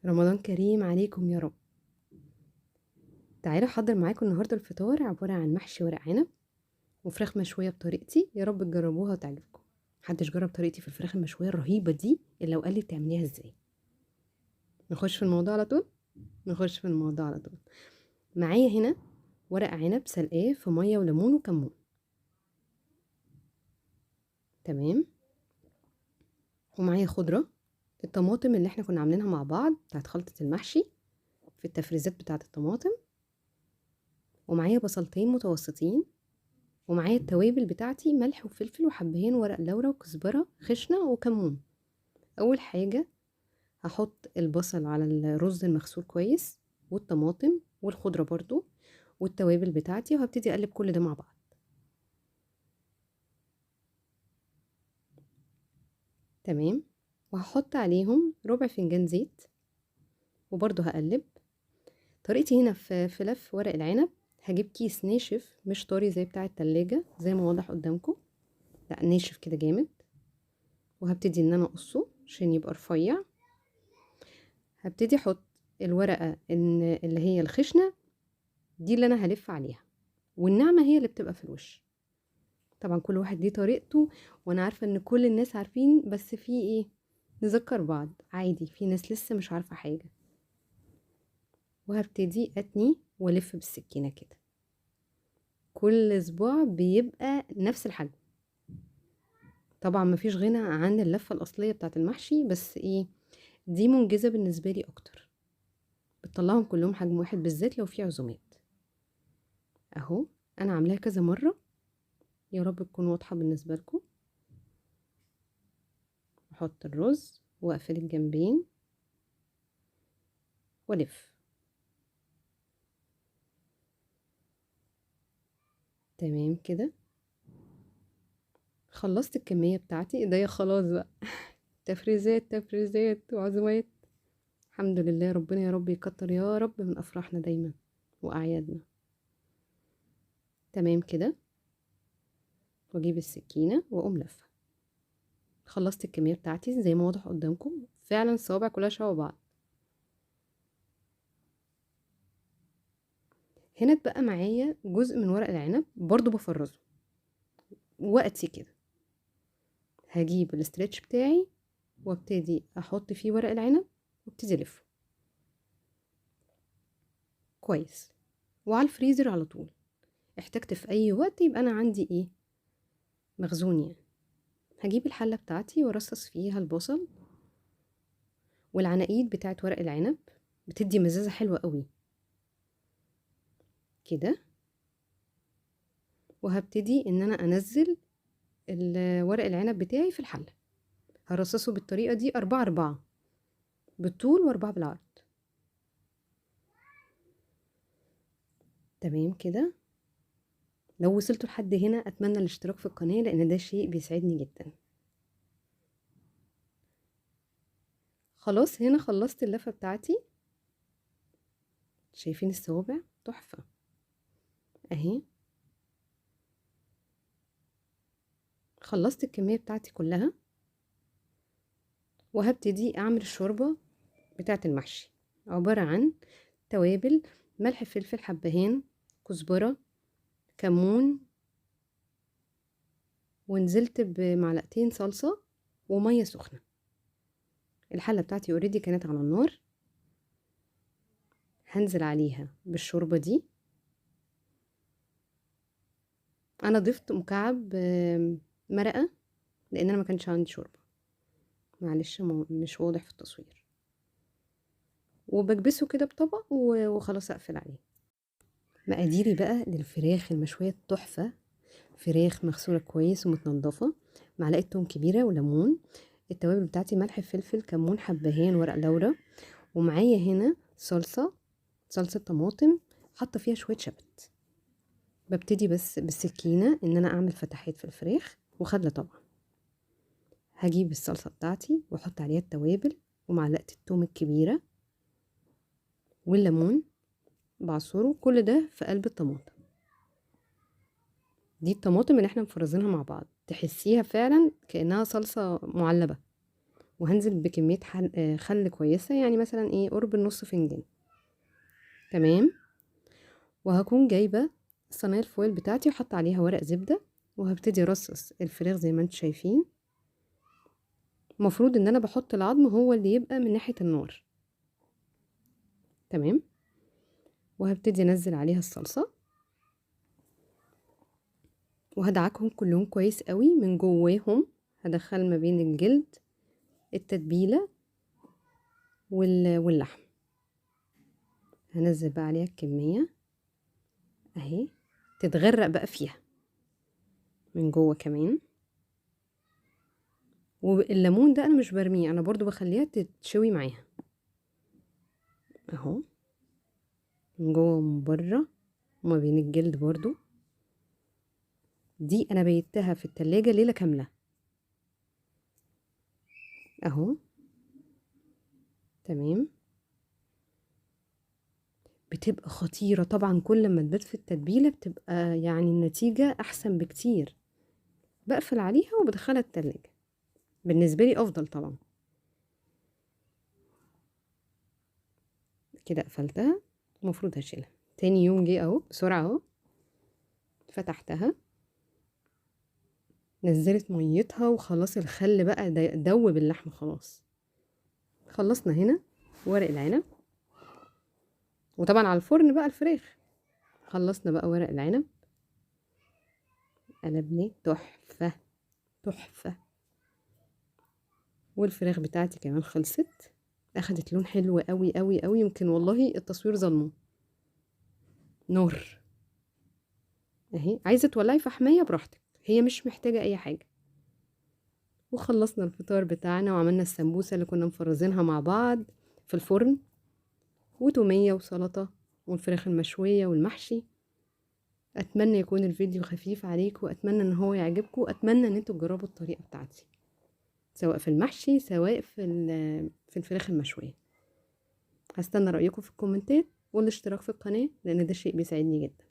رمضان كريم عليكم يا رب. تعالوا احضر معاكم النهارده الفطار عبارة عن محشي ورق عنب وفراخ مشوية بطريقتي، يا رب تجربوها وتعجبكم. محدش جرب طريقتي في الفراخ المشوية الرهيبة دي الا وقال لي بتعمليها ازاي. نخش في الموضوع على طول. معايا هنا ورق عنب سلقاه في مية وليمون وكمون. تمام. ومعايا خضرة، الطماطم اللي احنا كنا عاملينها مع بعض بتاعت خلطة المحشي في التفريزات بتاعت الطماطم. ومعايا بصلتين متوسطين. ومعايا التوابل بتاعتي ملح وفلفل وحبهان ورق لورا وكزبرة خشنة وكمون. اول حاجة هحط البصل على الرز المغسول كويس والطماطم والخضرة برضو والتوابل بتاعتي، وهبتدي اقلب كل ده مع بعض. تمام. وهحط عليهم ربع فنجان زيت وبرضو هقلب. طريقتي هنا في لف ورق العنب، هجيب كيس ناشف مش طري زي بتاع التلاجة زي ما واضح قدامكم، لا ناشف كده جامد. وهبتدي ان انا اقصه عشان يبقى رفيع. هبتدي احط الورقة اللي هي الخشنة دي اللي انا هلف عليها، والناعمة هي اللي بتبقى في الوش. طبعا كل واحد ليه طريقته، وانا عارفة ان كل الناس عارفين، بس في ايه، نذكر بعض عادي، في ناس لسه مش عارفة حاجة. وهبتدي اتني والف بالسكينة كده، كل صباع بيبقى نفس الحجم. طبعا مفيش غنى عن اللفة الاصلية بتاعت المحشي، بس ايه، دي منجزة بالنسبة لي اكتر، بتطلعهم كلهم حجم واحد بالذات لو في عزومات. اهو انا عاملاها كذا مرة، يا رب تكون واضحة بالنسبة لكم. احط الرز واقفل الجنبين والف. تمام كده. خلصت الكمية بتاعتي، ايديا خلاص بقى تفريزات تفريزات وعزومات. الحمد لله، ربنا يا رب يكتر يا رب من افراحنا دايما واعيادنا. تمام كده. واجيب السكينة واقوم لفة. خلصت الكمية بتاعتي زي ما واضح قدامكم، فعلا الصوابع كلها شبه بعض. هنا اتبقى معايا جزء من ورق العنب برضو بفرزه وقتي كده. هجيب الاسترتش بتاعي وابتدي احط فيه ورق العنب وابتدي الفه كويس، وعلى الفريزر على طول. احتجت في اي وقت يبقى انا عندي ايه، مخزون يعني. هجيب الحلة بتاعتي وارصص فيها البصل والعناقيد بتاعت ورق العنب، بتدي مزازة حلوة قوي كده. وهبتدي ان انا انزل ورق العنب بتاعي في الحلة. هرصصه بالطريقة دي 4 4 بالطول و4 بالعرض. تمام كده. لو وصلتوا لحد هنا اتمنى الاشتراك في القناة، لان ده شيء بيسعدني جدا. خلاص هنا خلصت اللفة بتاعتي. شايفين الصوابع تحفة اهي. خلصت الكمية بتاعتي كلها، وهبتدي اعمل الشوربة بتاعة المحشي. عبارة عن توابل، ملح فلفل حبهان كزبرة كمون، ونزلت بمعلقتين صلصة ومية سخنة. الحلة بتاعتي اوريدي كانت على النار. هنزل عليها بالشوربة دي. انا ضفت مكعب مرقة لان انا ما كانش عندي شوربة، معلش مش واضح في التصوير. وبكبسه كده بطبق وخلاص اقفل عليه. مقاديري بقى للفراخ المشوية التحفة. فراخ مغسولة كويس ومتنضفة، معلقة توم كبيرة وليمون. التوابل بتاعتي ملح فلفل كمون حبهان ورق لورا. ومعايا هنا صلصة طماطم حاطة فيها شوية شبت. ببتدي بس بالسكينة ان انا اعمل فتحات في الفراخ وخدلة طبعا. هجيب الصلصة بتاعتي واحط عليها التوابل ومعلقة التوم الكبيرة والليمون بعصره، كل ده في قلب الطماطم. دي الطماطم اللي احنا مفرزينها مع بعض، تحسيها فعلا كأنها صلصة معلبة. وهنزل بكمية خل كويسة، يعني مثلا ايه قرب النص فنجان. تمام. وهكون جايبة الصينية الفويل بتاعتي وحط عليها ورق زبدة، وهبتدي ارصص الفراخ زي ما انتم شايفين. المفروض ان انا بحط العظم هو اللي يبقى من ناحية النار. تمام. وهبتدي انزل عليها الصلصة، وهدعكهم كلهم كويس قوي من جواهم. هدخل ما بين الجلد التتبيلة واللحم. هنزل بقى عليها الكمية اهي، تتغرق بقى فيها من جوه كمان. والليمون ده انا مش برميه، انا برضو بخليها تتشوي معاها اهو، من جوه ومن بره وما بين الجلد برضو. دي انا بيتها في التلاجة ليلة كاملة اهو. تمام. بتبقى خطيرة طبعا، كل ما تبات في التتبيلة بتبقى يعني النتيجة احسن بكتير. بقفل عليها وبدخلها التلاجة، بالنسبة لي افضل طبعا. كده قفلتها، المفروض هشيلها. تاني يوم جه اهو بسرعة اهو، فتحتها نزلت ميتها وخلاص، الخل بقى دوب اللحم خلاص. خلصنا هنا ورق العنب، وطبعا على الفرن بقى الفراخ. خلصنا بقى ورق العنب، قلبناه تحفة تحفة. والفراخ بتاعتي كمان خلصت، اخدت لون حلو قوي قوي قوي، يمكن والله التصوير ظلمه. نور اهي، عايزة تولعي فحمية براحتك، هي مش محتاجة اي حاجة. وخلصنا الفطار بتاعنا، وعملنا السمبوسة اللي كنا مفرزينها مع بعض في الفرن، وتومية وسلطة والفراخ المشوية والمحشي. اتمنى يكون الفيديو خفيف عليكم، واتمنى ان هو يعجبكم، واتمنى ان انتوا تجربوا الطريقة بتاعتي، سواء في المحشي سواء في الفراخ المشوية. هستنى رأيكم في الكومنتات والاشتراك في القناة، لان ده شيء بيساعدني جدا.